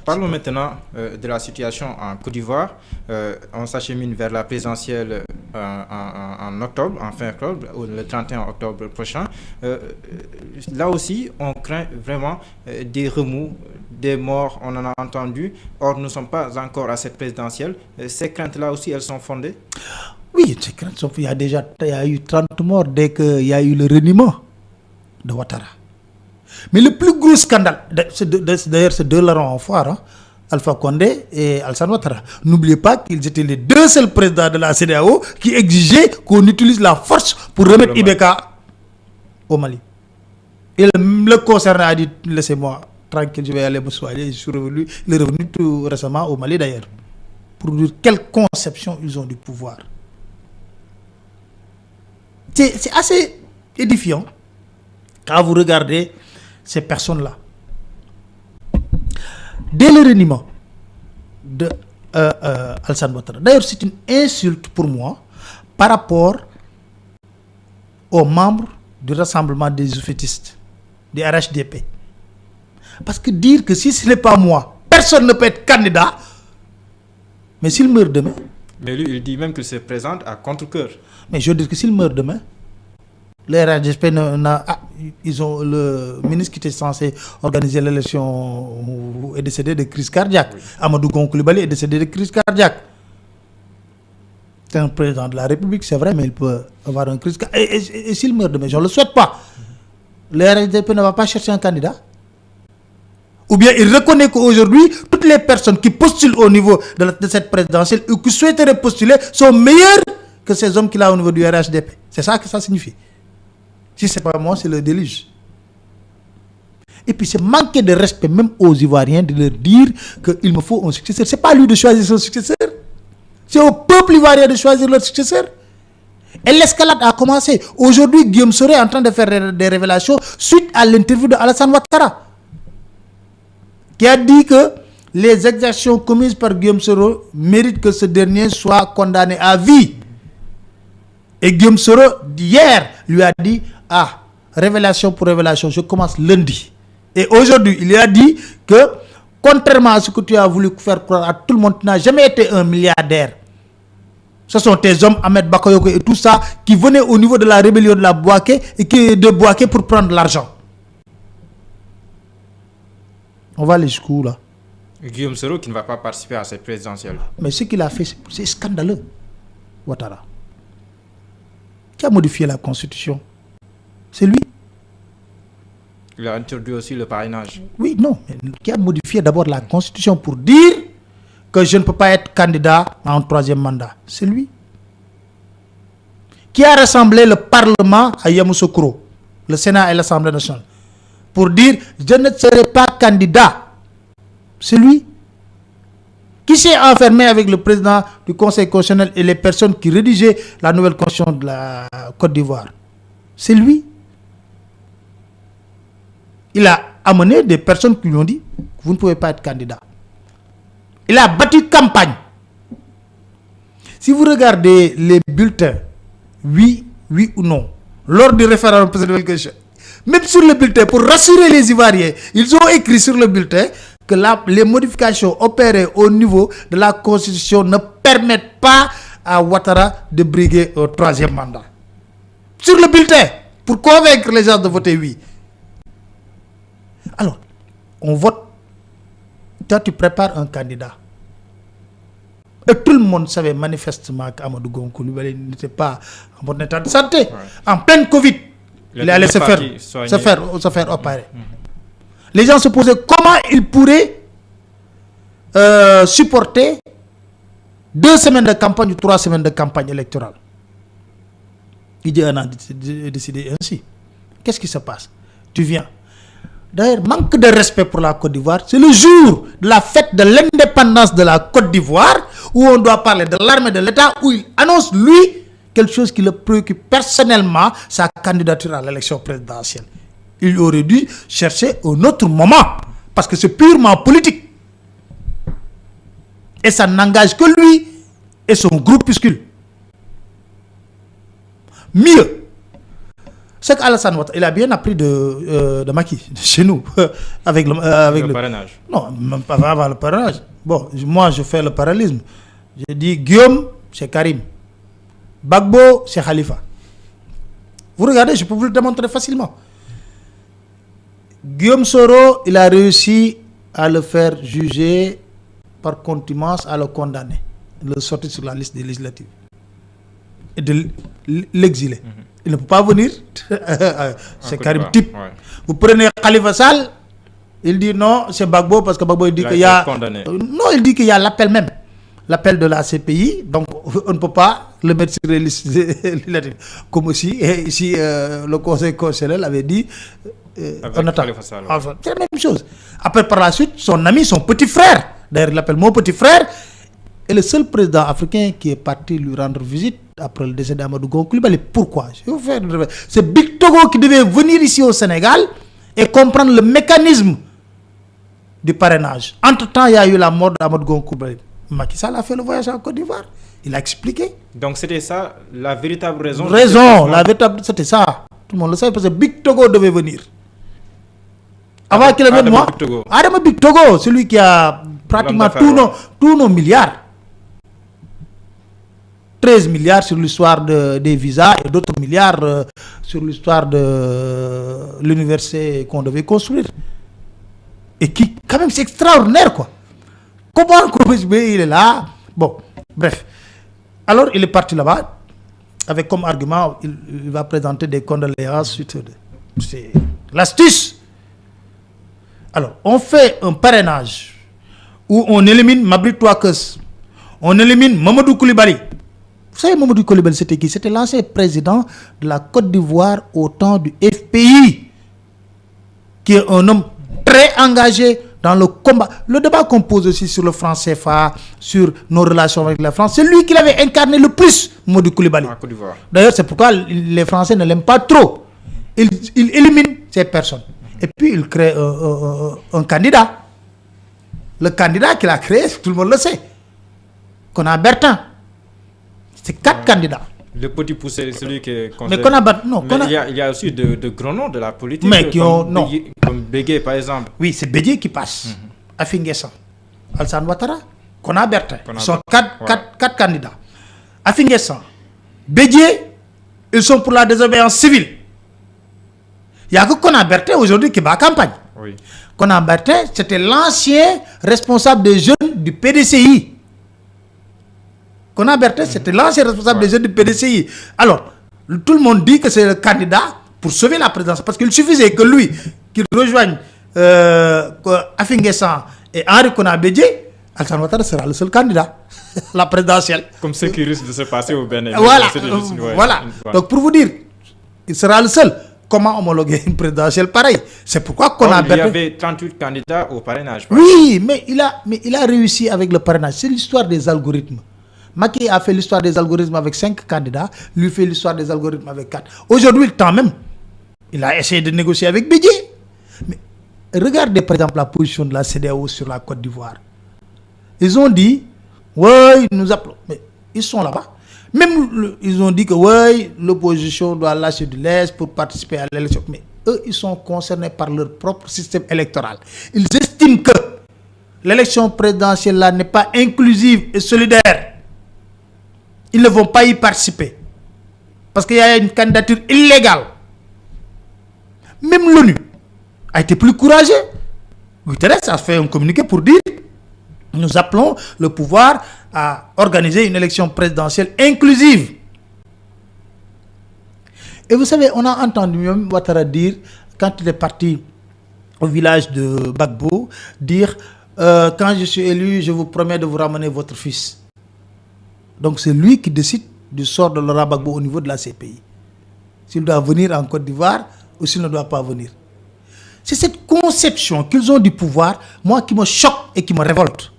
Parlons maintenant de la situation en Côte d'Ivoire. On s'achemine vers la présidentielle en octobre, en fin octobre, le 31 octobre prochain. Là aussi, on craint vraiment des remous, des morts, on en a entendu. Or, nous ne sommes pas encore à cette présidentielle. Ces craintes-là aussi, elles sont fondées? Oui, ces craintes sont fondées. Il y a eu 30 morts dès qu'il y a eu le reniement de Ouattara. Mais le plus gros scandale, d'ailleurs ces deux larrons en foire, hein, Alpha Condé et Alassane Ouattara. N'oubliez pas qu'ils étaient les deux seuls présidents de la CEDEAO qui exigeaient qu'on utilise la force pour remettre Ibeka au Mali. Et le concerné a dit, laissez-moi tranquille, je vais aller me soigner. Je suis revenu, il est revenu tout récemment au Mali d'ailleurs. Pour dire quelle conception ils ont du pouvoir. C'est assez édifiant quand vous regardez ces personnes-là. Dès le reniement de Alassane Ouattara, d'ailleurs c'est une insulte pour moi par rapport aux membres du rassemblement des oufétistes, du RHDP. Parce que dire que si ce n'est pas moi, personne ne peut être candidat, mais s'il meurt demain... Mais lui, il dit même qu'il se présente à contre-cœur. Mais je veux dire que s'il meurt demain, le RHDP ils ont le ministre qui était censé organiser l'élection est décédé de crise cardiaque. Oui. Amadou Gon Coulibaly est décédé de crise cardiaque. C'est un président de la République, c'est vrai, mais il peut avoir une crise cardiaque. Et s'il meurt demain, je ne le souhaite pas. Le RHDP ne va pas chercher un candidat. Ou bien il reconnaît qu'aujourd'hui, toutes les personnes qui postulent au niveau de cette présidentielle ou qui souhaiteraient postuler sont meilleures que ces hommes qu'il a au niveau du RHDP. C'est ça que ça signifie. Si ce n'est pas moi, c'est le déluge. Et puis c'est manquer de respect même aux Ivoiriens de leur dire qu'il me faut un successeur. Ce n'est pas lui de choisir son successeur. C'est au peuple ivoirien de choisir leur successeur. Et l'escalade a commencé. Aujourd'hui, Guillaume Soro est en train de faire des révélations suite à l'interview de Alassane Ouattara, qui a dit que les exactions commises par Guillaume Soro méritent que ce dernier soit condamné à vie. Et Guillaume Soro, hier, lui a dit, révélation pour révélation, je commence lundi. Et aujourd'hui, il a dit que, contrairement à ce que tu as voulu faire croire à tout le monde, tu n'as jamais été un milliardaire. Ce sont tes hommes, Ahmed Bakayoko et tout ça, qui venaient au niveau de la rébellion de la Bouaké et de Bouaké pour prendre l'argent. On va aller jusqu'où là? Guillaume Soro qui ne va pas participer à cette présidentielle. Mais ce qu'il a fait, c'est scandaleux. Ouattara, qui a modifié la constitution, c'est lui. Il a introduit aussi le parrainage. Oui, non, mais qui a modifié d'abord la constitution pour dire que je ne peux pas être candidat à un troisième mandat, c'est lui. Qui a rassemblé le Parlement à Yamoussoukro, le Sénat et l'Assemblée nationale, pour dire je ne serai pas candidat, c'est lui. Qui s'est enfermé avec le président du Conseil constitutionnel et les personnes qui rédigeaient la nouvelle constitution de la Côte d'Ivoire, c'est lui. Il a amené des personnes qui lui ont dit vous ne pouvez pas être candidat. Il a battu campagne. Si vous regardez les bulletins, oui ou non, lors du référendum présidentiel, même sur le bulletin, pour rassurer les Ivoiriens, ils ont écrit sur le bulletin que les modifications opérées au niveau de la Constitution ne permettent pas à Ouattara de briguer au troisième mandat. Sur le bulletin, pour convaincre les gens de voter oui. Alors, on vote. Toi, tu prépares un candidat. Et tout le monde savait manifestement qu'Amadou Gon Coulibaly n'était pas en bon état de santé. Ouais. En pleine Covid, il allait se faire opérer. Les gens se posaient comment il pourrait supporter 2 semaines de campagne ou 3 semaines de campagne électorale. Il dit, on a décidé ainsi. Qu'est-ce qui se passe? Tu viens. D'ailleurs, manque de respect pour la Côte d'Ivoire, c'est le jour de la fête de l'indépendance de la Côte d'Ivoire où on doit parler de l'armée de l'État, où il annonce, lui, quelque chose qui le préoccupe personnellement, sa candidature à l'élection présidentielle. Il aurait dû chercher un autre moment, parce que c'est purement politique. Et ça n'engage que lui et son groupuscule. Mieux, C'est qu'Alassane Ouattara, il a bien appris de Macky, chez nous, avec le parrainage. Non, même pas avant le parrainage. Bon, moi, je fais le parallélisme. Je dis Guillaume, c'est Karim. Bagbo, c'est Khalifa. Vous regardez, je peux vous le démontrer facilement. Guillaume Soro, il a réussi à le faire juger par contumace, à le condamner, de le sortir sur la liste des législatives et de l'exiler. Il ne peut pas venir. C'est Karim type. Ouais. Vous prenez Khalifa Sall, il dit non, c'est Bagbo parce que Bagbo il dit qu'il y a. Non, il dit qu'il y a l'appel même. L'appel de la CPI, donc on ne peut pas le mettre sur les listes législatives. Comme aussi, ici, le Conseil constitutionnel avait dit. On attend. Enfin, c'est la même chose. Après, par la suite, son ami, son petit frère, d'ailleurs, il l'appelle mon petit frère, est le seul président africain qui est parti lui rendre visite après le décès d'Amadou Gon Coulibaly. Pourquoi? C'est Big Togo qui devait venir ici au Sénégal et comprendre le mécanisme du parrainage. Entre-temps, il y a eu la mort d'Amadou Gon Coulibaly. Macky Sall a fait le voyage en Côte d'Ivoire. Il a expliqué. Donc c'était ça la véritable raison. La véritable, c'était ça. Tout le monde le sait parce que Big Togo devait venir. Avant qu'il vienne, moi, Adama Big Togo, celui qui a pratiquement tous nos milliards. 13 milliards sur l'histoire des visas et d'autres milliards sur l'histoire de l'université qu'on devait construire. Et qui, quand même, c'est extraordinaire, quoi. Comment il est là? Bon, bref. Alors, il est parti là-bas, avec comme argument, il va présenter des condoléances suite. C'est l'astuce. Alors, on fait un parrainage où on élimine Mabry Touakes, on élimine Mamadou Coulibaly. Vous savez, Mamadou Coulibaly, c'était qui? C'était l'ancien président de la Côte d'Ivoire au temps du FPI, qui est un homme très engagé dans le combat. Le débat qu'on pose aussi sur le franc CFA, sur nos relations avec la France, c'est lui qui l'avait incarné le plus, Mamadou Coulibaly. D'ailleurs, c'est pourquoi les Français ne l'aiment pas trop. Il élimine ces personnes. Et puis, il crée un candidat. Le candidat qu'il a créé, tout le monde le sait. Kona Bertin. C'est 4 candidats. Le petit poussé, celui qui est... Mais Kona Bertin, non. Il y a aussi de grands noms de la politique. Mais qui ont... Non. Comme Bégué, par exemple. Oui, c'est Bégué qui passe. Afin Guessan. Alassane Ouattara. Kona Bertin. Ils sont 4 candidats. Afin Guessan. Bégué, ils sont pour la désobéissance civile. Il n'y a que Kona Bertin aujourd'hui qui va à campagne. Oui. Kona Bertin, c'était l'ancien responsable des jeunes du PDCI. Kona Bertin, c'était l'ancien responsable des jeunes du PDCI. Alors, tout le monde dit que c'est le candidat pour sauver la présidence. Parce qu'il suffisait que lui, qu'il rejoigne Afin Guessan et Henri Konan Bédié, Alassane Ouattara sera le seul candidat à la présidentielle. Comme ce qui risque de se passer au Bénin. Voilà. Donc, pour vous dire, il sera le seul. Comment homologuer une présidentielle pareille? C'est pourquoi Konan Bertin... Il y avait 38 candidats au parrainage. Oui, mais il a réussi avec le parrainage. C'est l'histoire des algorithmes. Macky a fait l'histoire des algorithmes avec 5 candidats. Lui fait l'histoire des algorithmes avec 4. Aujourd'hui, le temps même, il a essayé de négocier avec Bédié. Mais regardez par exemple la position de la CEDEAO sur la Côte d'Ivoire. Ils ont dit, oui, nous appelons. Mais ils sont là-bas. Même ils ont dit que oui, l'opposition doit lâcher de l'Est pour participer à l'élection. Mais eux, ils sont concernés par leur propre système électoral. Ils estiment que l'élection présidentielle là n'est pas inclusive et solidaire. Ils ne vont pas y participer. Parce qu'il y a une candidature illégale. Même l'ONU a été plus courageux. Guterres a fait un communiqué pour dire nous appelons le pouvoir à organiser une élection présidentielle inclusive. Et vous savez, on a entendu même Ouattara dire, quand il est parti au village de Bagbo, dire quand je suis élu, je vous promets de vous ramener votre fils. Donc c'est lui qui décide du sort de Laurent Gbagbo au niveau de la CPI. S'il doit venir en Côte d'Ivoire ou s'il ne doit pas venir. C'est cette conception qu'ils ont du pouvoir, moi, qui me choque et qui me révolte.